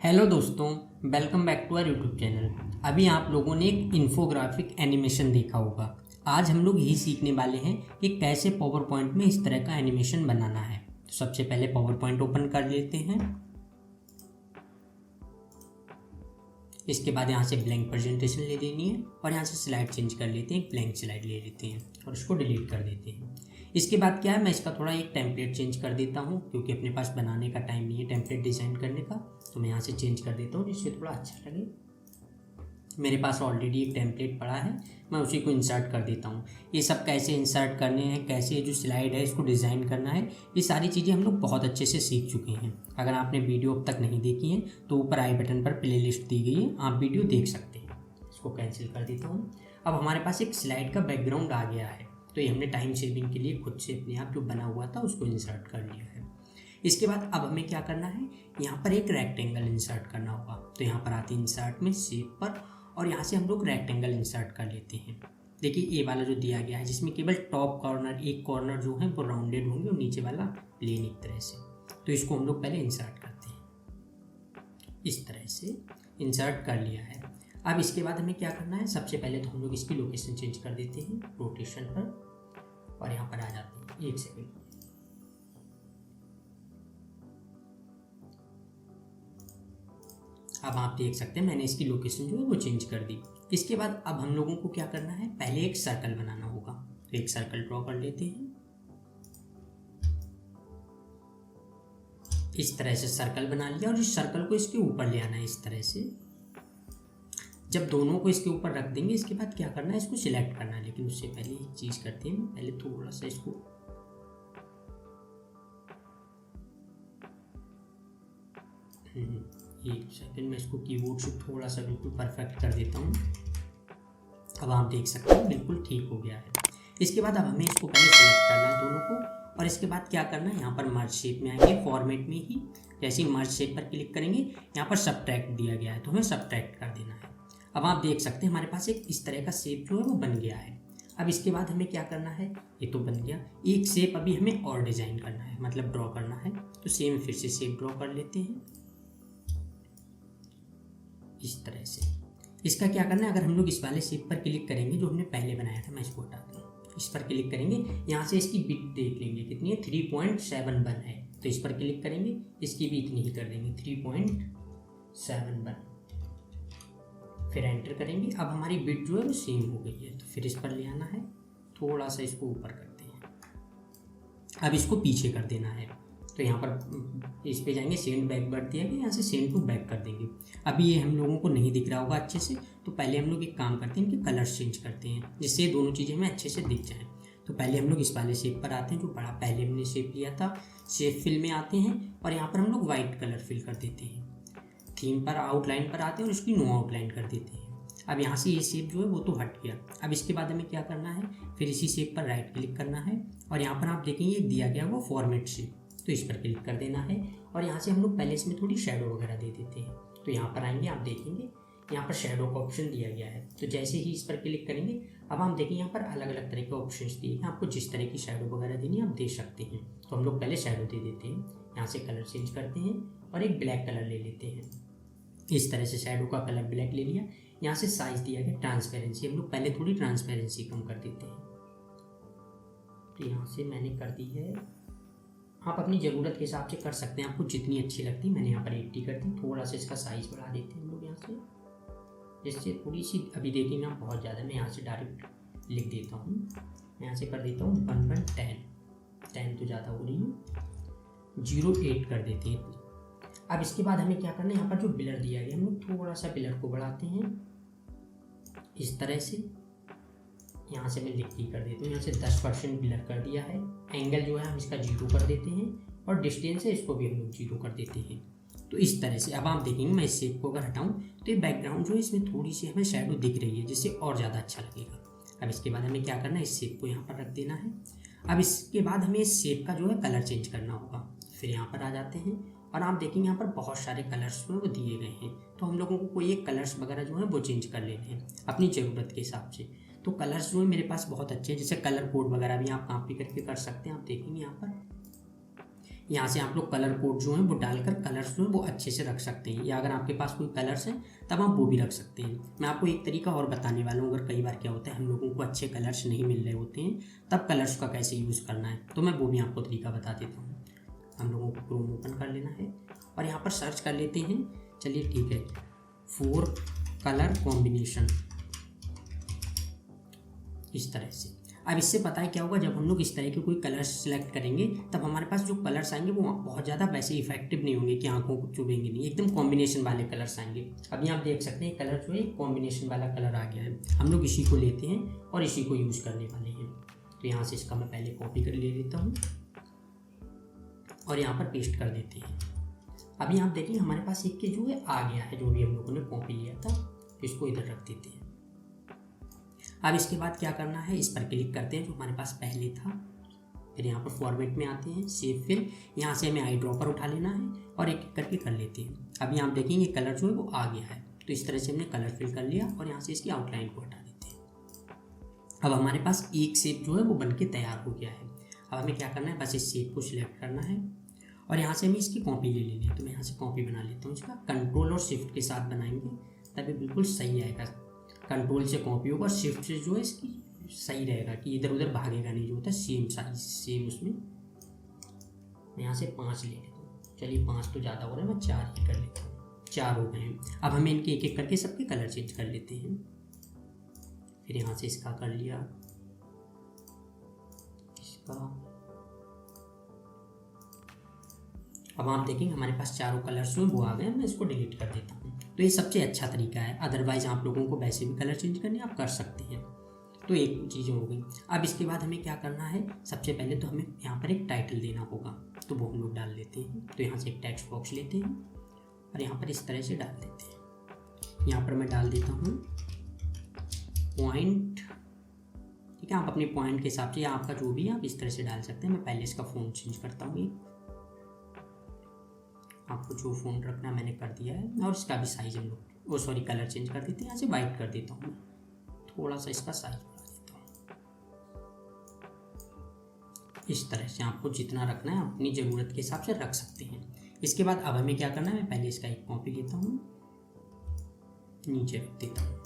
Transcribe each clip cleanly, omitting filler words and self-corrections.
Hello दोस्तों, welcome back to our YouTube channel. अभी आप लोगों ने एक इन्फोग्राफिक एनिमेशन देखा होगा। आज हम लोग यही सीखने वाले हैं कि कैसे पावर पॉइंट में इस तरह का एनिमेशन बनाना है। तो सबसे पहले पावर पॉइंट ओपन कर लेते हैं। इसके बाद यहाँ से ब्लैंक प्रेजेंटेशन ले लेनी है और यहाँ से स्लाइड चेंज कर लेते हैं, एक ब्लैंक स्लाइड ले लेते हैं और इसको डिलीट कर देते हैं। इसके बाद क्या है, मैं इसका थोड़ा एक टेम्पलेट चेंज कर देता हूँ क्योंकि अपने पास बनाने का टाइम नहीं है टेम्पलेट डिज़ाइन करने का। तो मैं यहाँ से चेंज कर देता हूँ जिससे थोड़ा अच्छा लगे। मेरे पास ऑलरेडी एक टेम्पलेट पड़ा है, मैं उसी को इंसर्ट कर देता हूँ। ये सब कैसे इंसर्ट करने हैं, कैसे जो स्लाइड है इसको डिज़ाइन करना है, ये सारी चीज़ें हम लोग बहुत अच्छे से सीख चुके हैं। अगर आपने वीडियो अब तक नहीं देखी है तो ऊपर आई बटन पर प्लेलिस्ट दी गई है, आप वीडियो देख सकते हैं। इसको कैंसिल कर देता हूँ। अब हमारे पास एक स्लाइड का बैकग्राउंड आ गया है, तो ये हमने टाइम सेविंग के लिए खुद से अपने आप जो बना हुआ था उसको इंसर्ट कर लिया है। इसके बाद अब हमें क्या करना है, यहाँ पर एक रेक्टेंगल इंसर्ट करना होगा। तो यहाँ पर आते हैं इंसर्ट में, शेप पर, और यहाँ से हम लोग रेक्टेंगल इंसर्ट कर लेते हैं। देखिए ये वाला जो दिया गया है जिसमें केवल टॉप कॉर्नर, एक कॉर्नर जो है वो राउंडेड होंगे और नीचे वाला प्लेन एक तरह से। तो इसको हम लोग पहले इंसर्ट करते हैं। इस तरह से इंसर्ट कर लिया है। अब इसके बाद हमें क्या करना है, सबसे पहले तो हम लोग इसकी लोकेशन चेंज कर देते हैं रोटेशन पर और यहाँ पर आ जाते हैं। एक सेकेंड, अब आप देख सकते हैं मैंने इसकी लोकेशन जो है वो चेंज कर दी। इसके बाद अब हम लोगों को क्या करना है, पहले एक सर्कल बनाना होगा। तो एक सर्कल ड्रॉ कर लेते हैं। इस तरह से सर्कल बना लिया और इस सर्कल को इसके ऊपर ले आना है इस तरह से। जब दोनों को इसके ऊपर रख देंगे इसके बाद क्या करना है, इसको सिलेक्ट करना है। लेकिन उससे पहले एक चीज़ करते हैं, पहले थोड़ा सा इसको एक सेकंड में इसको कीबोर्ड से थोड़ा सा बिल्कुल परफेक्ट कर देता हूँ। अब आप देख सकते हैं बिल्कुल ठीक हो गया है। इसके बाद अब हमें इसको पहले सेलेक्ट करना है दोनों को, और इसके बाद क्या करना है, यहाँ पर मर्ज शेप में आएंगे, फॉर्मेट में ही जैसे ही मर्ज शेप पर क्लिक करेंगे यहाँ पर सबट्रैक्ट दिया गया है तो हमें सबट्रैक्ट कर देना है। अब आप देख सकते हैं हमारे पास एक इस तरह का शेप जो है वो बन गया है। अब इसके बाद हमें क्या करना है, ये तो बन गया, एक शेप अभी हमें और डिज़ाइन करना है, मतलब ड्रॉ करना है। तो सेम फिर से शेप ड्रॉ कर लेते हैं इस तरह से। इसका क्या करना है, अगर हम लोग इस वाले शेप पर क्लिक करेंगे जो हमने पहले बनाया था, मैं इसको हटा दूँ, इस पर क्लिक करेंगे, यहाँ से इसकी बिट देख लेंगे कितनी है, 3.71 है। तो इस पर क्लिक करेंगे, इसकी भी इतनी ही कर देंगे 3.71, फिर एंटर करेंगे। अब हमारी बिट जो है वो सेम हो गई है। तो फिर इस पर ले आना है, थोड़ा सा इसको ऊपर करते हैं। अब इसको पीछे कर देना है। तो यहाँ पर इस पे जाएंगे, सेंड बैक बढ़ दिया गया, यहाँ से सेंड टू बैक कर देंगे। अभी ये हम लोगों को नहीं दिख रहा होगा अच्छे से, तो पहले हम लोग एक काम करते हैं कि कलर्स चेंज करते हैं जिससे ये दोनों चीज़ें हमें अच्छे से दिख जाएँ। तो पहले हम लोग इस वाले शेप पर आते हैं जो बड़ा पहले हमने शेप लिया था, शेप फिल में आते हैं और यहाँ पर हम लोग वाइट कलर फिल कर देते हैं। थीम पर आउटलाइन पर आते हैं और इसकी नो आउटलाइन कर देते हैं। अब यहाँ से ये शेप जो है वो तो हट गया। अब इसके बाद हमें क्या करना है, फिर इसी शेप पर राइट क्लिक करना है और यहाँ पर आप देखेंगे एक दिया गया वो फॉर्मेट शेप, तो इस पर क्लिक कर देना है और यहाँ से हम लोग पहले इसमें थोड़ी शैडो वगैरह दे देते हैं। तो यहाँ पर आएंगे, आप देखेंगे यहाँ पर शैडो का ऑप्शन दिया गया है। तो जैसे ही इस पर क्लिक करेंगे अब हम देखेंगे यहाँ पर अलग अलग तरह के ऑप्शंस दिए हैं, आपको जिस तरह की शैडो वगैरह देनी है आप दे सकते हैं। तो हम लोग पहले शैडो दे देते हैं, यहाँ से कलर चेंज करते हैं और एक ब्लैक कलर ले लेते हैं। इस तरह से शैडो का कलर ब्लैक ले लिया। यहाँ से साइज दिया गया ट्रांसपेरेंसी, हम लोग पहले थोड़ी ट्रांसपेरेंसी कम कर देते हैं। तो यहाँ से मैंने कर दी है, आप अपनी ज़रूरत के हिसाब से कर सकते हैं, आपको जितनी अच्छी लगती है। मैंने यहाँ पर 80 कर दी। थोड़ा सा इसका साइज़ बढ़ा देते हैं हम लोग यहाँ से, जिससे थोड़ी सी, अभी देखेंगे आप बहुत ज़्यादा, मैं यहाँ से डायरेक्ट लिख देता हूँ। मैं यहाँ से कर देता हूँ 1/10 तो ज़्यादा हो रही है, 0.8 कर देते हैं इतनी। अब इसके बाद हमें क्या करना है, यहाँ पर जो बिलर दिया गया हम लोग थोड़ा सा बिलर को बढ़ाते हैं इस तरह से। यहाँ से मैं लिख कर देता हूँ, यहाँ से 10% बिलर कर दिया है। एंगल जो है हम इसका 0 कर देते हैं और डिस्टेंस है इसको भी हम लोग 0 कर देते हैं। तो इस तरह से अब आप देखेंगे मैं इस शेप को अगर हटाऊँ तो ये बैकग्राउंड जो है इसमें थोड़ी सी हमें शैडो दिख रही है जिससे और ज़्यादा अच्छा लगेगा। अब इसके बाद हमें क्या करना है, इस शेप को यहाँ पर रख देना है। अब इसके बाद हमें इस शेप का जो है कलर चेंज करना होगा। फिर यहाँ पर आ जाते हैं और आप देखेंगे यहाँ पर बहुत सारे कलर्स जो है वो दिए गए हैं। तो हम लोगों को कोई एक कलर्स वगैरह जो है वो चेंज कर लेने हैं अपनी ज़रूरत के हिसाब से। तो कलर्स जो है मेरे पास बहुत अच्छे हैं, जैसे कलर कोड वगैरह भी आप कॉपी करके कर सकते हैं। आप देखेंगे यहाँ पर यहाँ से आप लोग कलर कोड जो है वो डालकर कलर्स जो है वो अच्छे से रख सकते हैं, या अगर आपके पास कोई कलर्स हैं तब आप वो भी रख सकते हैं। मैं आपको एक तरीका और बताने वाला हूँ, अगर कई बार क्या होता है हम लोगों को अच्छे कलर्स नहीं मिल रहे होते हैं तब कलर्स का कैसे यूज़ करना है, तो मैं वो भी आपको तरीका बता देता हूँ। हम लोगों को क्रोम ओपन कर लेना है और यहाँ पर सर्च कर लेते हैं, चलिए ठीक है, 4 कलर कॉम्बिनेशन, इस तरह से। अब इससे पता है क्या होगा, जब हम लोग इस तरह के कोई कलर्स सेलेक्ट करेंगे तब हमारे पास जो कलर्स आएंगे वो बहुत ज़्यादा वैसे इफेक्टिव नहीं होंगे कि आंखों को चुभेंगे नहीं, एकदम कॉम्बिनेशन वाले कलर्स आएंगे। अभी आप देख सकते हैं कलर जो है कॉम्बिनेशन वाला कलर आ गया है। हम लोग इसी को लेते हैं और इसी को यूज़ करने वाले हैं। तो यहाँ से इसका मैं पहले कॉपी कर ले लेता हूँ और यहाँ पर पेस्ट कर देते हैं। अभी आप देखिए हमारे पास एक के जो है आ गया है, जो भी हम लोगों ने कॉपी लिया था, इसको इधर रख देते हैं। अब इसके बाद क्या करना है, इस पर क्लिक करते हैं जो हमारे पास पहले था, फिर यहाँ पर फॉर्मेट में आते हैं, सेव फिल, यहाँ से हमें आई ड्रॉपर उठा लेना है और एक एक करके कर लेते हैं। अभी आप देखेंगे कलर जो है वो आ गया है, तो इस तरह से हमने कलर फिल कर लिया और यहाँ से इसकी आउटलाइन को हटा देते हैं। अब हमारे पास एक शेप जो है वो बन के तैयार हो गया है। अब हमें क्या करना है, बस इस शेप को सिलेक्ट करना है और यहाँ से हमें इसकी कॉपी ले लेनी है। तो मैं यहाँ से कॉपी बना लेता हूँ, इसका कंट्रोल और शिफ्ट के साथ बनाएंगे तभी बिल्कुल सही आएगा। कंट्रोल से कॉपी होगा, शिफ्ट से जो है इसकी सही रहेगा कि इधर उधर भागेगा नहीं, जो होता है सेम साइज सेम उसमें। मैं यहाँ से 5 ले लेता हूँ, चलिए 5 तो ज़्यादा हो रहा है, मैं 4 ही कर लेता हूँ। 4 हो गए हैं। अब हमें इनके एक एक करके सबके कलर चेंज कर लेते हैं। फिर यहाँ से इसका कर लिया, इसका। अब आप देखेंगे हमारे पास चारों कलर्स जो वो आ गए, मैं इसको डिलीट कर देता हूँ। तो ये सबसे अच्छा तरीका है, अदरवाइज आप लोगों को वैसे भी कलर चेंज करने आप कर सकते हैं। तो एक चीज़ हो गई। अब इसके बाद हमें क्या करना है, सबसे पहले तो हमें यहाँ पर एक टाइटल देना होगा, तो वो हम लोग डाल लेते हैं। तो यहाँ से एक टेक्स्ट बॉक्स लेते हैं और यहाँ पर इस तरह से डाल देते हैं। यहाँ पर मैं डाल देता हूँ पॉइंट, ठीक है, आप अपने पॉइंट के हिसाब से या आपका जो भी है आप इस तरह से डाल सकते हैं। मैं पहले इसका फ़ॉन्ट चेंज करता हूँ, आपको जो फ़ॉन्ट रखना मैंने कर दिया है, और इसका भी साइज हम लोग कलर चेंज कर देते हैं। यहाँ से वाइट कर देता हूँ, थोड़ा सा इसका साइज बढ़ा देता हूँ। इस तरह से आपको जितना रखना है अपनी ज़रूरत के हिसाब से रख सकते हैं। इसके बाद अब हमें क्या करना है, मैं पहले इसका एक कॉपी लेता हूँ, नीचे रख देता हूँ।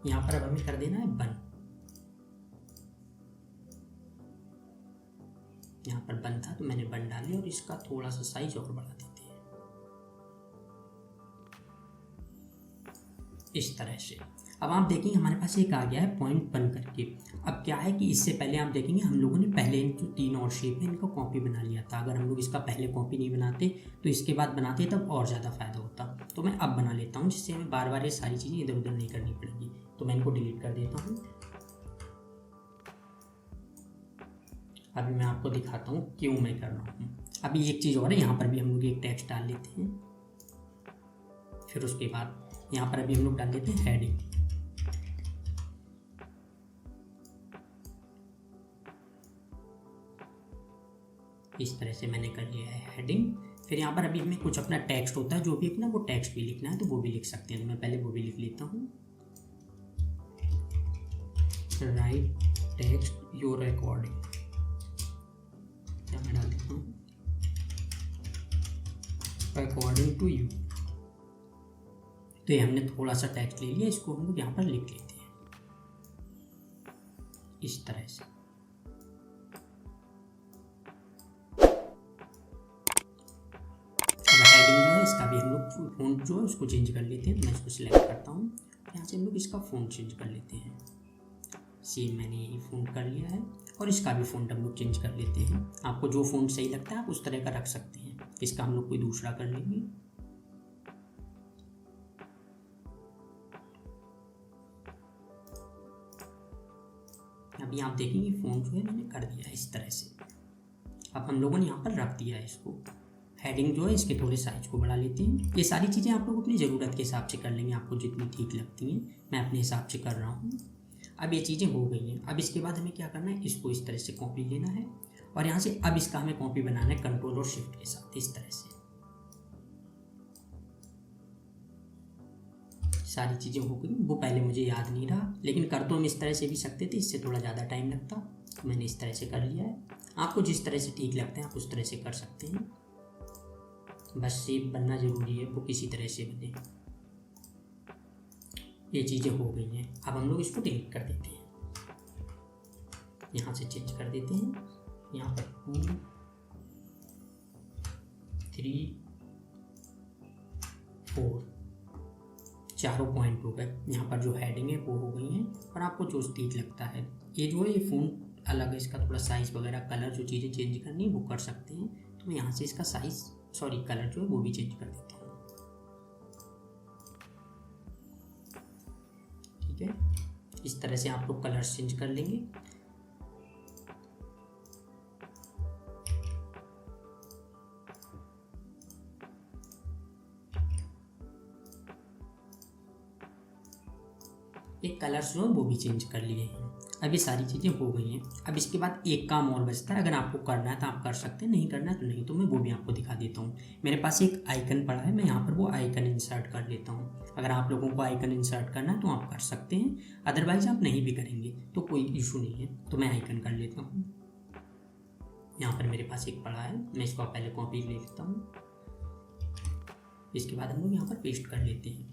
यहाँ पर अब हमें कर देना है बन, यहाँ पर बन था तो मैंने बन डाली और इसका थोड़ा सा साइज और बढ़ा देते हैं इस तरह से। अब आप देखेंगे हमारे पास एक आ गया है पॉइंट बन करके। अब क्या है कि इससे पहले आप देखेंगे हम लोगों ने पहले जो 3 और शेप है इनका कॉपी बना लिया था। अगर हम लोग इसका पहले कॉपी नहीं बनाते तो इसके बाद बनाते तब और ज़्यादा फ़ायदा होता। तो मैं अब बना लेता हूँ, जिससे हमें बार बार ये सारी चीज़ें इधर उधर नहीं करनी पड़ेगी। तो मैं इनको डिलीट कर देता हूँ। अभी मैं आपको दिखाता हूँ क्यों मैं कर रहा हूँ। अभी एक चीज़ और है, यहाँ पर भी हम लोग एक टेक्स्ट डाल लेते हैं। फिर उसके बाद यहाँ पर अभी हम लोग डाल देते हैं हेडिंग। इस तरह से मैंने कर लिया है हेडिंग। फिर यहाँ पर अभी हमें कुछ अपना टेक्स्ट होता है, जो भी अपना वो टेक्स्ट भी लिखना है तो वो भी लिख सकते हैं। तो मैं पहले वो भी लिख लेता हूँ, राइट टेक्स्ट योर अकॉर्डिंग। क्या मैं डाल देता हूँ, अकॉर्डिंग टू यू। तो ये हमने थोड़ा सा टेक्स्ट ले लिया, इसको हम लोग यहाँ पर लिख लेते हैं इस तरह से। अब हेडिंग जो है इसका भी हम लोग फ़ॉन्ट जो है उसको चेंज कर लेते हैं। तो मैं इसको सिलेक्ट करता हूँ, यहाँ से हम लोग इसका फ़ॉन्ट चेंज कर लेते हैं। सेम मैंने यही फ़ॉन्ट कर लिया है और इसका भी फ़ॉन्ट हम लोग चेंज कर लेते हैं। आपको जो फ़ॉन्ट सही लगता है आप उस तरह का रख सकते हैं। इसका हम लोग कोई दूसरा कर लेंगे। अभी आप देखेंगे फ़ॉन्ट जो है मैंने कर दिया है इस तरह से। अब हम लोगों ने यहाँ पर रख दिया है इसको। हेडिंग जो है इसके थोड़े साइज को बढ़ा लेते हैं। ये सारी चीज़ें आप लोग अपनी ज़रूरत के हिसाब से कर लेंगे, आपको जितनी ठीक लगती हैं। मैं अपने हिसाब से कर रहा हूँ। अब ये चीज़ें हो गई हैं। अब इसके बाद हमें क्या करना है, इसको इस तरह से कॉपी लेना है और यहाँ से अब इसका हमें कॉपी बनाना है कंट्रोल और शिफ्ट के साथ इस तरह से। सारी चीज़ें हो गई। वो पहले मुझे याद नहीं रहा, लेकिन कर तो हम इस तरह से भी सकते थे, इससे थोड़ा ज़्यादा टाइम लगता। मैंने इस तरह से कर लिया है। आपको जिस तरह से ठीक लगता है आप उस तरह से कर सकते हैं, बस शेप बनना ज़रूरी है, वो किसी तरह से बने। ये चीज़ें हो गई हैं। अब हम लोग इसको डिलीट कर देते हैं, यहाँ से चेंज कर देते हैं। यहाँ पर 2 3 4 चारों पॉइंट हो गए। यहाँ पर जो हेडिंग है वो हो गई है, और आपको जो ठीक लगता है, ये जो है ये फ़ॉन्ट अलग है, इसका थोड़ा साइज़ वगैरह कलर जो चीज़ें चेंज करनी है वो कर सकते हैं। तो मैं यहाँ से इसका साइज़ कलर जो है वो भी चेंज कर देता हूँ। ठीक है, इस तरह से आप लोग कलर चेंज कर लेंगे। एक कलर्स जो है वो भी चेंज कर लिए हैं। अब ये सारी चीज़ें हो गई हैं। अब इसके बाद एक काम और बचता है, अगर आपको करना है तो आप कर सकते हैं, नहीं करना है तो नहीं, तो मैं वो भी आपको दिखा देता हूँ। मेरे पास एक आइकन पड़ा है, मैं यहाँ पर वो आइकन इंसर्ट कर लेता हूँ। अगर आप लोगों को आइकन इंसर्ट करना है तो आप कर सकते हैं, अदरवाइज आप नहीं भी करेंगे तो कोई इशू नहीं है। तो मैं आइकन कर लेता हूँ। यहाँ पर मेरे पास एक पड़ा है, मैं इसको पहले कॉपी ले लेता हूँ। इसके बाद हम लोग यहाँ पर पेस्ट कर लेते हैं।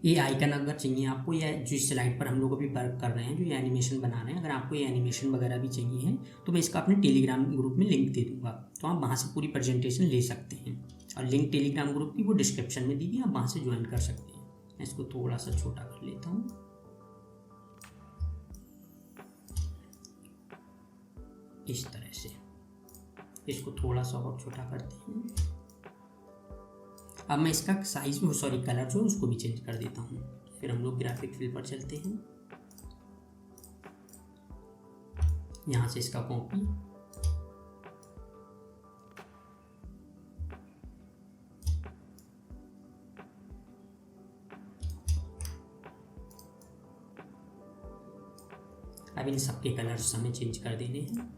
ये आइकन अगर चाहिए आपको, या जिस स्लाइड पर हम लोग अभी वर्क कर रहे हैं, जो ये एनिमेशन बना रहे हैं, अगर आपको ये एनिमेशन वगैरह भी चाहिए है तो मैं इसका अपने टेलीग्राम ग्रुप में लिंक दे दूँगा, तो आप वहाँ से पूरी प्रेजेंटेशन ले सकते हैं। और लिंक टेलीग्राम ग्रुप की वो डिस्क्रिप्शन में दी गई, आप वहाँ से ज्वाइन कर सकते हैं। मैं इसको थोड़ा सा छोटा कर लेता हूँ। इस तरह से इसको थोड़ा सा और छोटा करते हैं। अब मैं इसका साइज कलर जो है उसको भी चेंज कर देता हूँ। फिर हम लोग ग्राफिक फिल पर चलते हैं, यहाँ से इसका कॉपी, अब इन सबके कलर्स हमें चेंज कर देने हैं।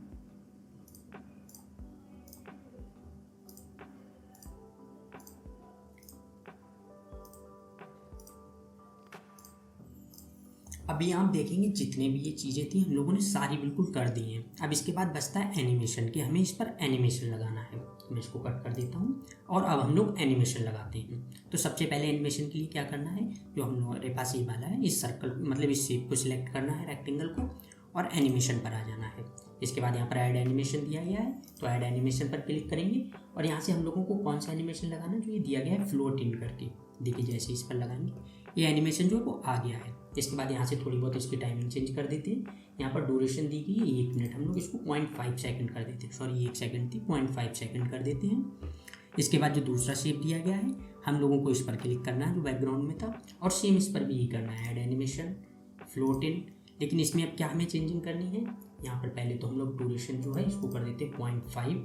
अभी आप देखेंगे जितने भी ये चीज़ें थी हम लोगों ने सारी बिल्कुल कर दी हैं। अब इसके बाद बचता है एनिमेशन, कि हमें इस पर एनिमेशन लगाना है। मैं इसको कट कर देता हूँ और अब हम लोग एनिमेशन लगाते हैं। तो सबसे पहले एनिमेशन के लिए क्या करना है, जो हमारे पास ये वाला है, इस सर्कल मतलब इस शेप को सिलेक्ट करना है, रेक्टेंगल को, और एनिमेशन पर आ जाना है। इसके बाद यहाँ पर ऐड एनिमेशन दिया गया है, तो ऐड एनिमेशन पर क्लिक करेंगे और यहाँ से हम लोगों को कौन सा एनिमेशन लगाना है, जो ये दिया गया है फ्लोट इन करके। देखिए जैसे इस पर लगाएंगे ये एनिमेशन जो है वो आ गया है। इसके बाद यहाँ से थोड़ी बहुत इसकी टाइमिंग चेंज कर देते हैं। यहाँ पर ड्यूरेशन दी गई है 1 मिनट, हम लोग इसको 0.5 सेकंड कर देते हैं, 1 सेकंड थी, 0.5 सेकंड कर देते हैं। इसके बाद जो दूसरा शेप दिया गया है हम लोगों को इस पर क्लिक करना है जो बैकग्राउंड में था, और सेम इस पर भी यही करना है, ऐड एनिमेशन, फ्लोट इन। लेकिन इसमें अब क्या हमें चेंजिंग करनी है, यहाँ पर पहले तो हम लोग ड्यूरेशन जो है इसको कर देते हैं 0.5,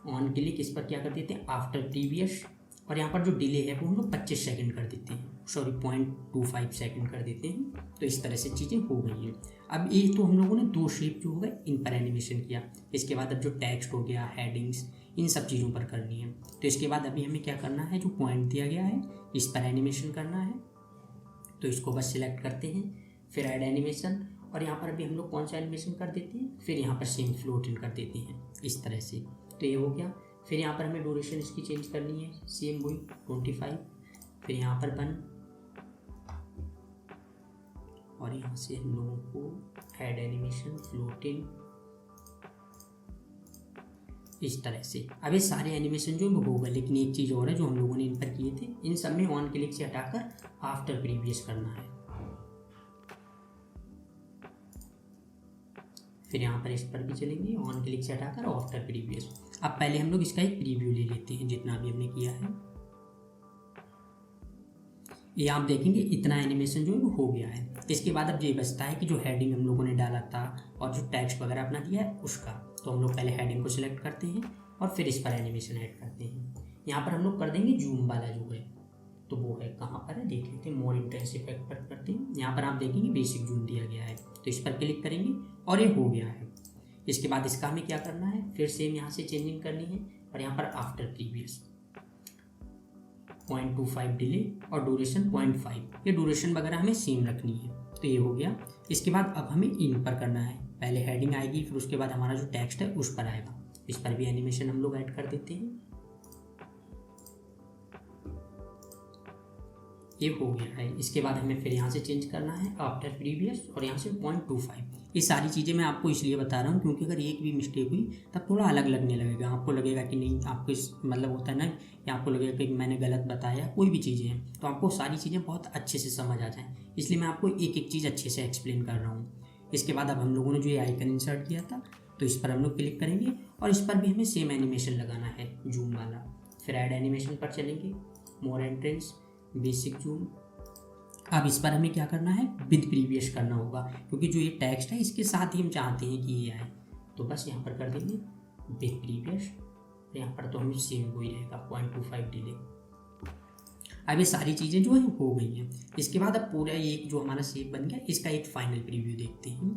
ऑन क्लिक इस पर क्या कर देते हैं आफ्टर प्रीवियस, और यहाँ पर जो डिले है वो हम लोग 25 सेकंड कर देते हैं, 0.25 सेकंड कर देते हैं। तो इस तरह से चीज़ें हो गई हैं। अब ये तो हम लोगों ने 2 शेप जो हो गए इन पर एनिमेशन किया। इसके बाद अब जो टेक्स्ट हो गया, हेडिंग्स, इन सब चीज़ों पर करनी है। तो इसके बाद अभी हमें क्या करना है, जो पॉइंट दिया गया है इस पर एनिमेशन करना है। तो इसको बस सिलेक्ट करते हैं, फिर ऐड एनिमेशन, और यहाँ पर अभी हम लोग कौन सा एनिमेशन कर देते हैं, फिर यहाँ पर सेम फ्लोट इन कर देते हैं इस तरह से। तो ये हो गया। फिर यहाँ पर हमें ड्यूरेशन इसकी चेंज करनी है, सेम वही 25, फिर यहाँ पर 1, और यहाँ से हम लोगों को ऐड एनिमेशन, फ्लोट इन, इस तरह से। अब ये सारे एनिमेशन जो हो गए, लेकिन एक चीज़ और है जो हम लोगों ने इन पर किए थे, इन सब में ऑन क्लिक से हटाकर आफ्टर प्रीवियस करना है। फिर यहाँ पर इस पर भी चलेंगे, ऑन क्लिक से हटाकर आफ्टर प्रीवियस। अब पहले हम लोग इसका एक प्रीव्यू ले लेते हैं जितना भी हमने किया है। ये आप देखेंगे इतना एनिमेशन जो है वो हो गया है। इसके बाद अब ये बचता है कि जो हेडिंग हम लोगों ने डाला था और जो टेक्स्ट वगैरह अपना दिया है उसका, तो हम लोग पहले हेडिंग को सिलेक्ट करते हैं और फिर इस पर एनिमेशन ऐड करते हैं। यहाँ पर हम लोग कर देंगे जूम वाला जो है, तो वो है कहाँ पर है देख लेते हैं, मोर इंटेंस इफेक्ट पर करते हैं। यहाँ पर आप देखेंगे बेसिक जूम दिया गया है, तो इस पर क्लिक करेंगे और ये हो गया है। इसके बाद इसका हमें क्या करना है, फिर सेम यहाँ से चेंजिंग करनी है, और यहाँ पर आफ्टर प्रीवियस 0.25 डिले और ड्यूरेशन 0.5, ये ड्यूरेशन वगैरह हमें सेम रखनी है। तो ये हो गया। इसके बाद अब हमें इन पर करना है, पहले हेडिंग आएगी, फिर उसके बाद हमारा जो टेक्स्ट है उस पर आएगा। इस पर भी एनिमेशन हम लोग ऐड कर देते हैं। ये हो गया है। इसके बाद हमें फिर यहाँ से चेंज करना है आफ्टर प्रीवियस और यहाँ से 0.25। ये सारी चीज़ें मैं आपको इसलिए बता रहा हूँ क्योंकि अगर एक भी मिस्टेक हुई तब थोड़ा अलग लगने लगेगा, आपको लगेगा कि नहीं, आपको इस मतलब होता है ना कि आपको लगेगा कि मैंने गलत बताया, कोई भी चीज़ें हैं तो आपको सारी चीज़ें बहुत अच्छे से समझ आ जाएँ, इसलिए मैं आपको एक एक चीज़ अच्छे से एक्सप्लेन कर रहा हूँ। इसके बाद अब हम लोगों ने जो ये आइकन इंसर्ट किया था तो इस पर हम लोग क्लिक करेंगे और इस पर भी हमें सेम एनिमेशन लगाना है, जूम वाला। फिर ऐड एनिमेशन पर चलेंगे, मोर एंट्रेंस, बेसिक जूम। अब इस पर हमें क्या करना है, विद प्रीवियस करना होगा क्योंकि जो ये टेक्स्ट है इसके साथ ही हम चाहते हैं कि ये आए, तो बस यहाँ पर कर देंगे विद प्रीवियस। यहाँ पर तो हमें सेम वही रहेगा 0.25 डिले। अब ये सारी चीज़ें जो है हो गई हैं। इसके बाद अब पूरा एक जो हमारा शेप बन गया इसका एक फाइनल प्रीव्यू देखते हैं।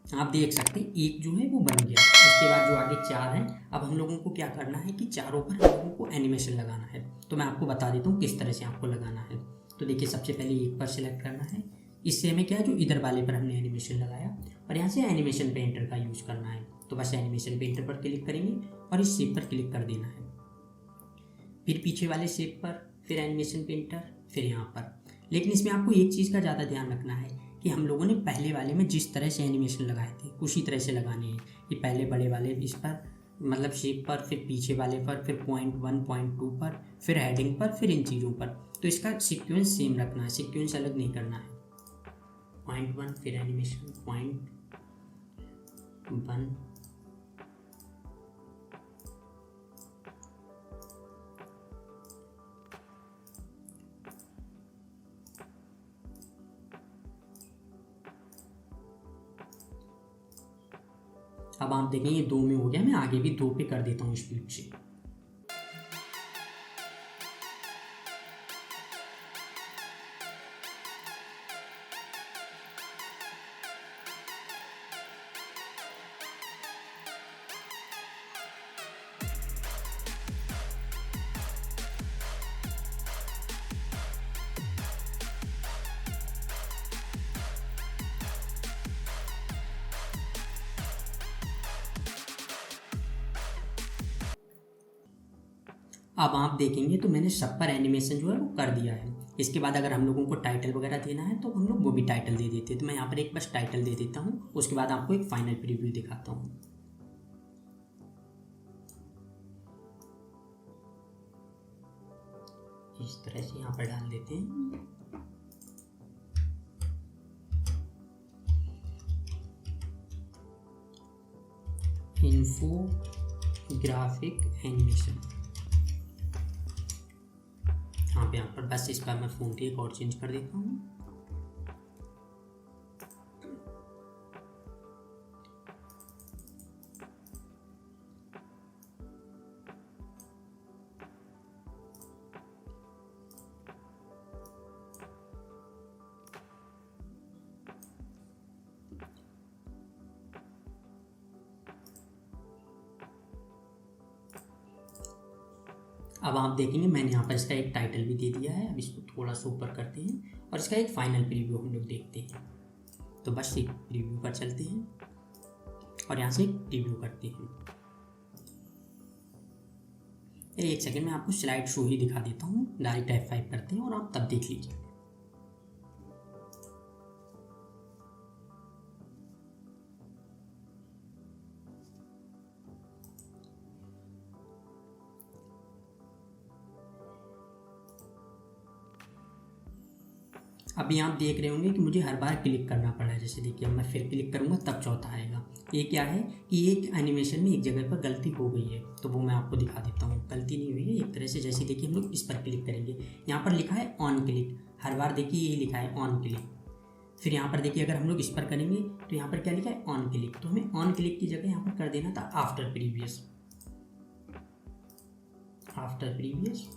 आप देख सकते हैं एक जो है वो बन गया। इसके बाद जो आगे 4 हैं, अब हम लोगों को क्या करना है कि चारों पर हम लोगों को एनिमेशन लगाना है। तो मैं आपको बता देता हूँ किस तरह से आपको लगाना है। तो देखिए सबसे पहले एक पर सिलेक्ट करना है, इससे हमें क्या है जो इधर वाले पर हमने एनिमेशन लगाया और यहाँ से एनिमेशन पेंटर का यूज़ करना है। तो बस एनिमेशन पेंटर पर क्लिक करेंगे और इस शेप पर क्लिक कर देना है, फिर पीछे वाले शेप पर, फिर एनिमेशन पेंटर, फिर यहाँ पर। लेकिन इसमें आपको एक चीज़ का ज़्यादा ध्यान रखना है कि हम लोगों ने पहले वाले में जिस तरह से एनिमेशन लगाए थे उसी तरह से लगाने हैं कि पहले बड़े वाले इस पर मतलब शेप पर, फिर पीछे वाले पर, फिर 0.1 0.2 पर, फिर हेडिंग पर, फिर इन चीज़ों पर। तो इसका सीक्वेंस सेम रखना है, सीक्वेंस अलग नहीं करना है। 0.1 फिर एनिमेशन 0.1। अब आप देखें ये 2 में हो गया, मैं आगे भी 2 पे कर देता हूँ स्पीड से। अब आप देखेंगे तो मैंने सब पर एनिमेशन जो है वो कर दिया है। इसके बाद अगर हम लोगों को टाइटल वगैरह देना है तो हम लोग वो भी टाइटल दे देते हैं। तो मैं यहाँ पर एक बस टाइटल दे देता हूँ, उसके बाद आपको एक फाइनल प्रीव्यू दिखाता हूँ। इस तरह से यहाँ पर डाल देते हैं। Infographic animation. यहाँ पर बस इस पर मैं फ़ॉन्ट एक और चेंज कर देता हूँ। अब आप देखेंगे मैंने यहाँ पर इसका एक टाइटल भी दे दिया है। अब इसको थोड़ा सा ऊपर करते हैं और इसका एक फाइनल प्रीव्यू हम लोग देखते हैं। तो बस एक प्रीव्यू पर चलते हैं और यहाँ से एक प्रीव्यू करते हैं। एक सेकंड में आपको स्लाइड शो ही दिखा देता हूँ। डायरेक्ट F5 करते हैं और आप तब देख लीजिए। अभी आप देख रहे होंगे कि मुझे हर बार क्लिक करना पड़ा है। जैसे देखिए अब मैं फिर क्लिक करूँगा तब चौथा आएगा। ये क्या है कि एक एनिमेशन में एक जगह पर गलती हो गई है, तो वो मैं आपको दिखा देता हूँ। गलती नहीं हुई है एक तरह से। जैसे देखिए हम लोग इस पर क्लिक करेंगे, यहाँ पर लिखा है ऑन क्लिक। हर बार देखिए ये लिखा है ऑन क्लिक। फिर यहाँ पर देखिए अगर हम लोग इस पर करेंगे तो यहाँ पर क्या लिखा है ऑन क्लिक। तो हमें ऑन क्लिक की जगह यहाँ पर कर देना था after previous. After previous,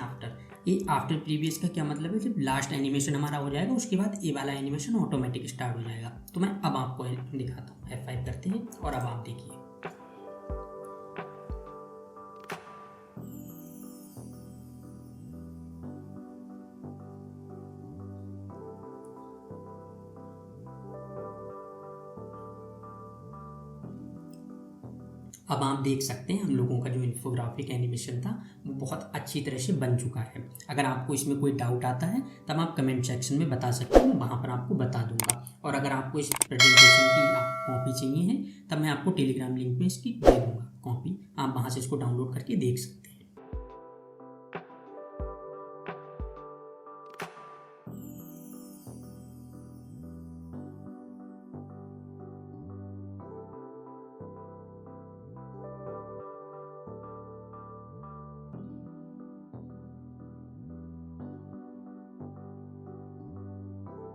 after. ये आफ्टर प्रीवियस का क्या मतलब है, जब लास्ट एनिमेशन हमारा हो जाएगा उसके बाद ये वाला एनिमेशन ऑटोमेटिक स्टार्ट हो जाएगा। तो मैं अब आपको दिखाता हूँ। F5 करते हैं और अब आप देखिए। अब आप देख सकते हैं हम लोगों का जो इन्फोग्राफिक एनिमेशन था वो बहुत अच्छी तरह से बन चुका है। अगर आपको इसमें कोई डाउट आता है तब आप कमेंट सेक्शन में बता सकते हैं, मैं वहाँ पर आपको बता दूंगा। और अगर आपको इस प्रेजेंटेशन की कॉपी चाहिए है तब मैं आपको टेलीग्राम लिंक पे इसकी दे दूँगा कॉपी, आप वहाँ से इसको डाउनलोड करके देख सकते हैं।